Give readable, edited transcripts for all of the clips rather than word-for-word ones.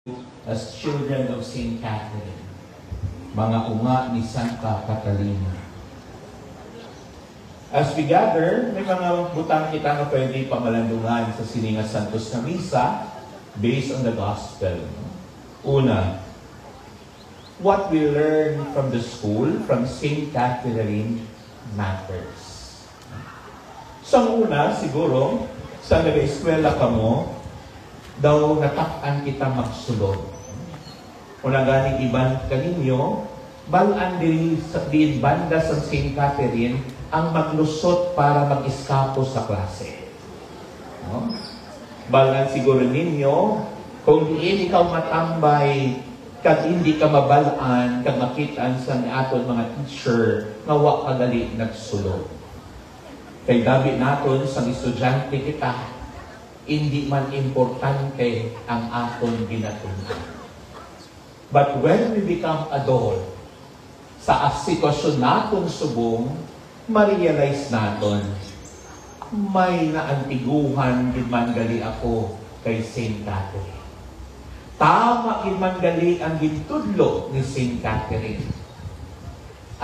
as children of St. Catherine, mga unga ni Santa Catalina. As we gather, may mga butang kita na pwede pamalandungan sa Sininga Santos na Misa based on the Gospel. Una, what we learn from the school, from St. Catherine, matters. Sa una, siguro, sa nag-eskwela ka mo, daw natakan kita magsulod. Una ganing iban kaninyo, balaan din banda sa St. Catherine ang maglusot para mag-iskapo sa klase. No? Balaan siguro ninyo, kung diin ikaw matambay, kag hindi ka mabalaan, kag makitaan sa aton mga teacher, nga wa kadali nagsulod. Kay dabi naton sa estudyante kita, hindi man importante ang aton ginatunan. But when we become adult, sa sitwasyon naton subong, ma-realize naton, may naantiguhan din man gali ako kay St. Catherine. Tama din man gali ang gintudlo ni St. Catherine.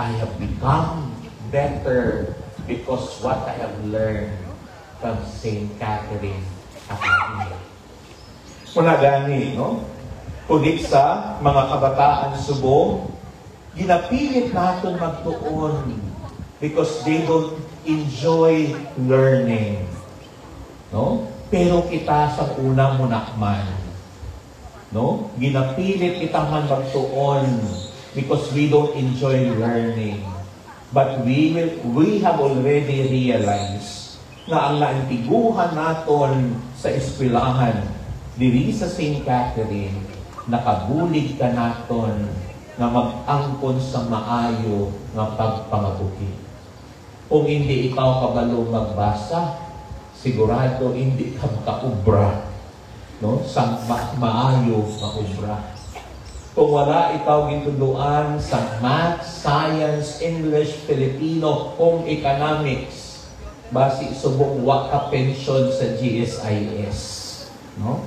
I have become better because what I have learned from St. Catherine. Muna gani, no? Kunik sa mga kabataan subong, ginapilit natin magtuon because they don't enjoy learning. No? Pero kita sa unang munakman, no? Ginapilit kita man magtuon because we don't enjoy learning. But we have already realized na ang naantiguhan naton sa eskwelahan diri sa St. Catherine, nakabulig ka naton na mag-angkon sa maayo nga pagpangabuhi. Kung hindi ikaw kabalo magbasa, sigurado hindi ka makaubra, no? Sa maayo maubra. Kung wala ikaw gintuluan sa math, science, English, Filipino, kung economics, basi subong waka pension sa GSIS, no?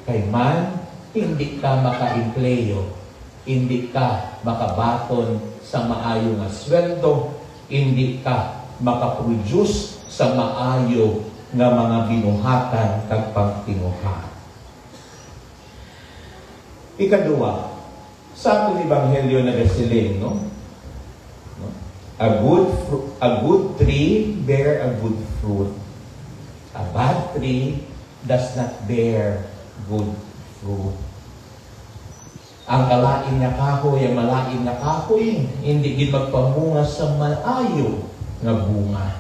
Kay man, hindi ka maka-empleyo, hindi ka makabaton sa maayo nga sweldo, hindi ka makaproduce sa maayo nga mga binuhatan kag pagtinguha. Ikaduwa, sa atong ebanghelyo na gasiling, no? A good tree bear a good fruit. A bad tree does not bear good fruit. Ang kalain na kahoy, ang malain na kahoy, hindi gid magpamunga sa malayo nga bunga.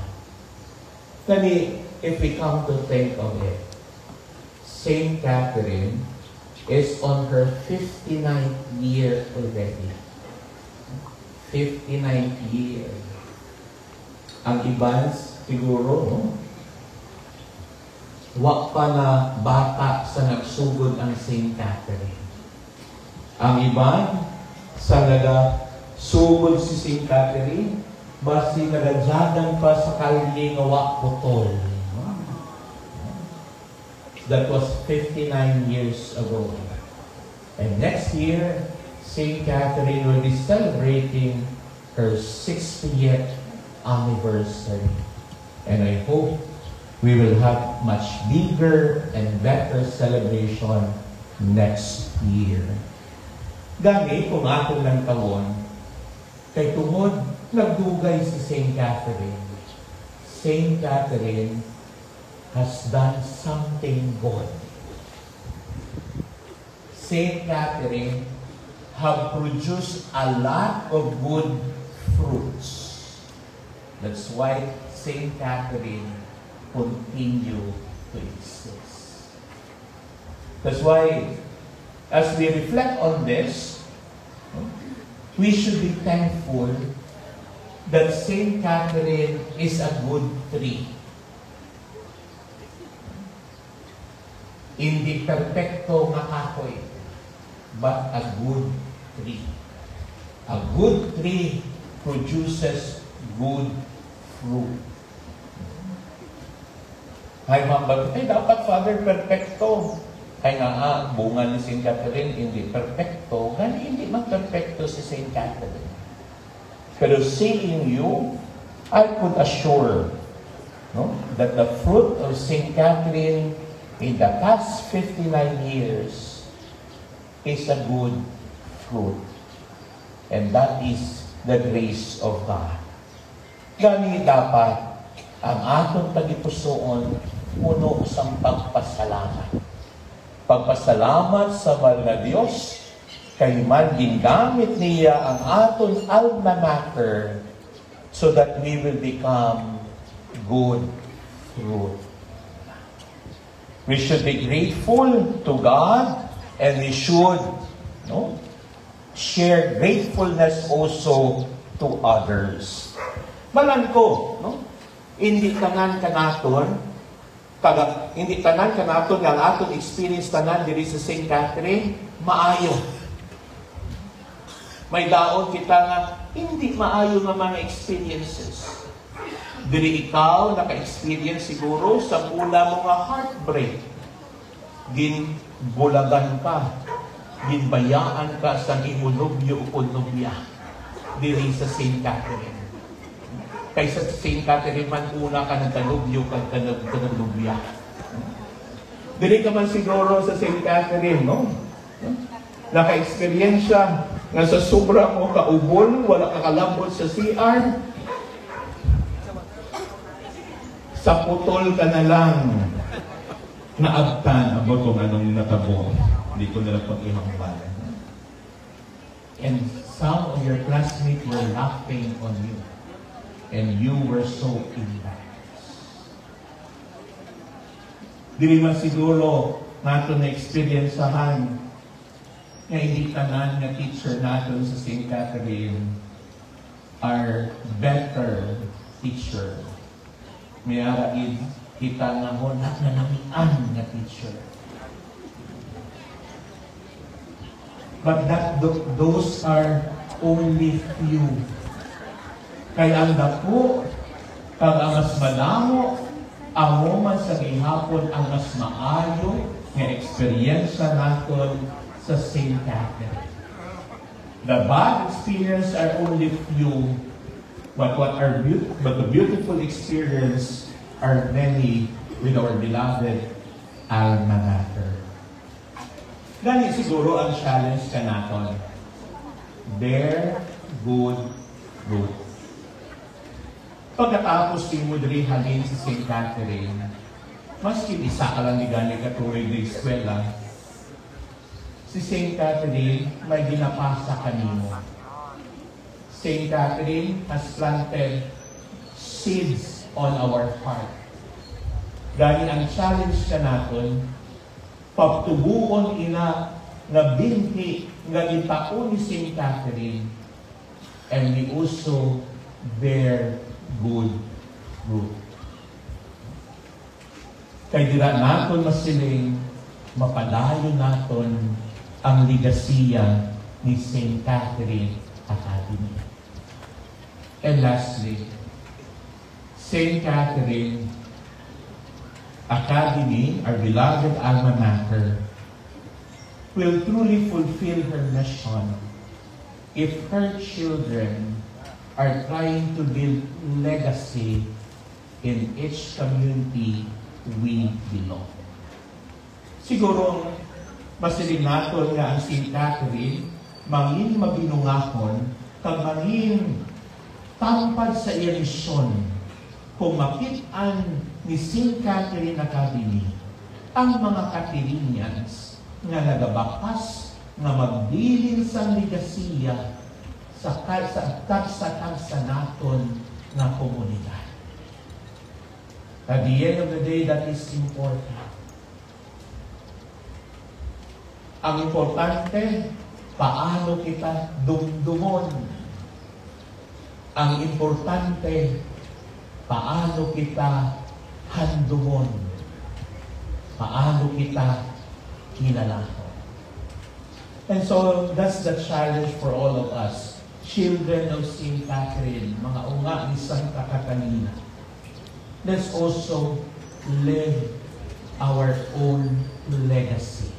Kani, if we come to think of it, St. Catherine is on her 59th year already. 59th year. Ang iban, siguro, no? Wa pa na bata sa nagsugod ang St. Catherine. Ang iban, sa nagsugod si St. Catherine, basi nagadyagan pa sa kalye nga wa putol. That was 59 years ago. And next year, St. Catherine will be celebrating her 60th anniversary. And I hope we will have much bigger and better celebration next year. Gani, kung atong ng taon, kay tungod, nagdugay si St. Catherine. St. Catherine has done something good. St. Catherine have produced a lot of good fruits. That's why St. Catherine continue to exist. That's why, as we reflect on this, we should be thankful that St. Catherine is a good tree. Hindi perfecto nga kahoy, but a good tree. A good tree produces good fruit. Ay, dapat Father perfecto. Kaya nga, bunga ni St. Catherine, hindi perfecto. Gani hindi mag-perfecto si St. Catherine. Pero seeing you, I could assure that the fruit of St. Catherine in the past 59 years is a good fruit. And that is the grace of God. Gani dapat ang atong tagipusoon puno sa pagpasalamat. Pagpasalamat sa mahal na Diyos, kay man gingamit niya ang aton alma mater so that we will become good fruit. We should be grateful to God and we should share gratefulness also to others. Malan ko, hindi tanan kanaton hindi tanan kanaton nga ang aton experience tanan diri sa St. Catherine maayo. May daon kita nga hindi maayo nga mga experiences. Diri ikaw naka-experience siguro sa pula mo nga heartbreak. Ginbulagan ka, ginbayaan ka sa imong o nobya diri sa St. Catherine. Kaysa sa St. Catherine man una ka nagkanubyo kang kanubya. Dili ka man siguro sa St. Catherine, naka-experience nga sa sobra mo kaubon, wala ka kalambot sa CR. Sa putol ka na lang naabtan abot kung anong natabo. Hindi ko na lang pag-ihangbalan. And some of your classmates were laughing on you. And you were so embarrassed. Dili man siguro nato na experiencehan nga hindi tanan nga teacher nato sa St. Catherine are better teacher. May araid kita nga mo na namian nga teacher. But those are only few. Kaya ang dako, kag ang mas malamo, amo man sa gihapon ang mas maayo nga eksperyensya naton sa St. Catherine. The bad experience are only few, but the beautiful experience are many with our beloved alma mater. Gani siguro ang challenge ka naton. Bear good fruit. Pagkatapos mo diri halin si St. Catherine, maski isa ka lang ni gani katuloy na eskwela, si St. Catherine may ginapasa kanimo. St. Catherine has planted seeds on our heart. Gani ang challenge ka naton, pagtubuon ina nga binhi nga gitaon ni St. Catherine, and we also bear good fruit. Kay dira naton masiling mapadayon naton ang ligasiya ni St. Catherine Academy. And lastly, St. Catherine Academy, our beloved alma mater, will truly fulfill her mission if her children are trying to build legacy in each community we belong. Siguro, masiling natin nga ang St. Catherine, mangin mabinungahon, kag mangin tampad sa iya misyon, kung makitaan ni St. Catherine Academy, ang mga Catherineans nga nagabakas nga magbilin sa ligasiya sa tagsa naton na komunidad. At the end of the day, that is important. Ang importante, paano kita dumdumon. Ang importante, paano kita handumon. Paano kita kilalaon. And so, that's the challenge for all of us. Children of St. Catherine, mga unga ni Santa Catalina. Let's also live our own legacy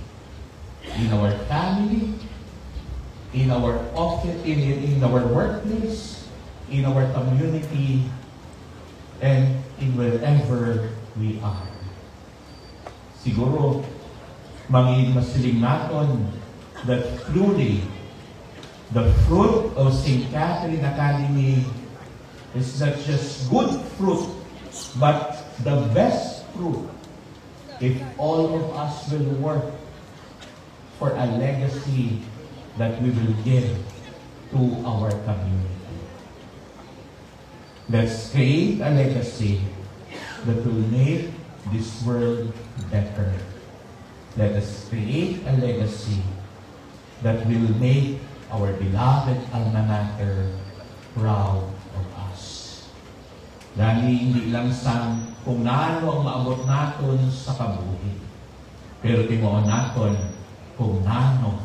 in our family, in our office, in our workplace, in our community, and in wherever we are. Siguro, masiling naton that truly the fruit of St. Catherine Academy is not just good fruit, but the best fruit if all of us will work for a legacy that we will give to our community. Let's create a legacy that will make this world better. Let us create a legacy that will make our beloved alma mater proud of us. Dahil hindi lang sa kung nano ang maabot naton sa kabuhi, pero timuon naton kung nano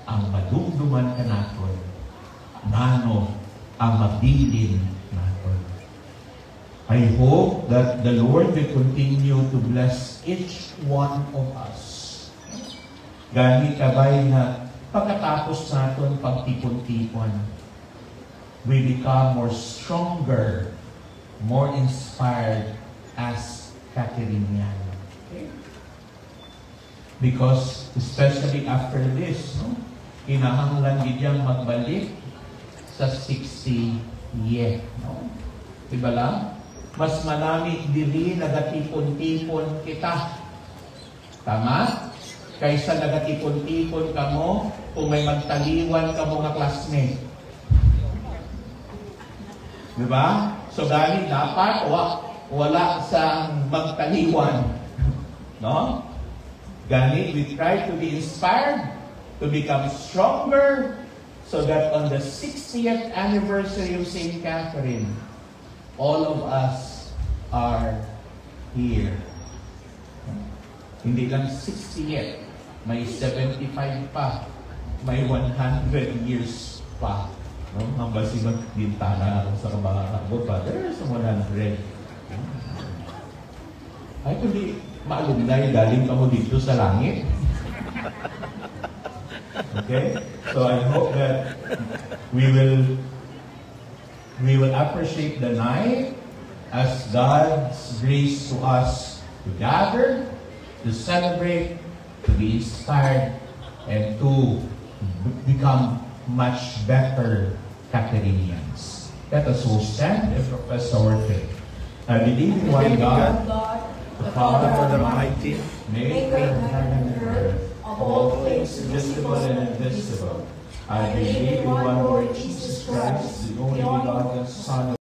ang madumduman ka naton, nano ang mabilin naton. I hope that the Lord will continue to bless each one of us. Gani kabay na pagkatapos natin pagtipon-tipon, we become more stronger, more inspired as Catherinian. Okay? Because, especially after this, no? Kinahanglan giyang magbalik sa 60 year. No? Diba lang? Mas marami dili nagatipon-tipon kita. Tama? Kaysa nagatipon-tipon ka mo kung may magtaliwan ka mo nga classmate. Diba? So dahil dapat wala sa magtaliwan. No? Ganit, we try to be inspired, to become stronger, so that on the 60th anniversary of St. Catherine, all of us are here. Hindi lang 60 yet, may 75 pa, may 100 years pa. No? Ang basigang bintana sa mga kabot pa, there's 100. Ay, kundi maalumnay, galing ka mo dito sa langit. Okay? So I hope that we will appreciate the night as God's grace to us to gather, to celebrate, to be inspired, and to become much better Catherinians. Let us all stand and profess our faith. I believe in one God, the Father Almighty, maker of heaven and earth, of all things visible and invisible. I believe in one Lord Jesus Christ, the only begotten Son of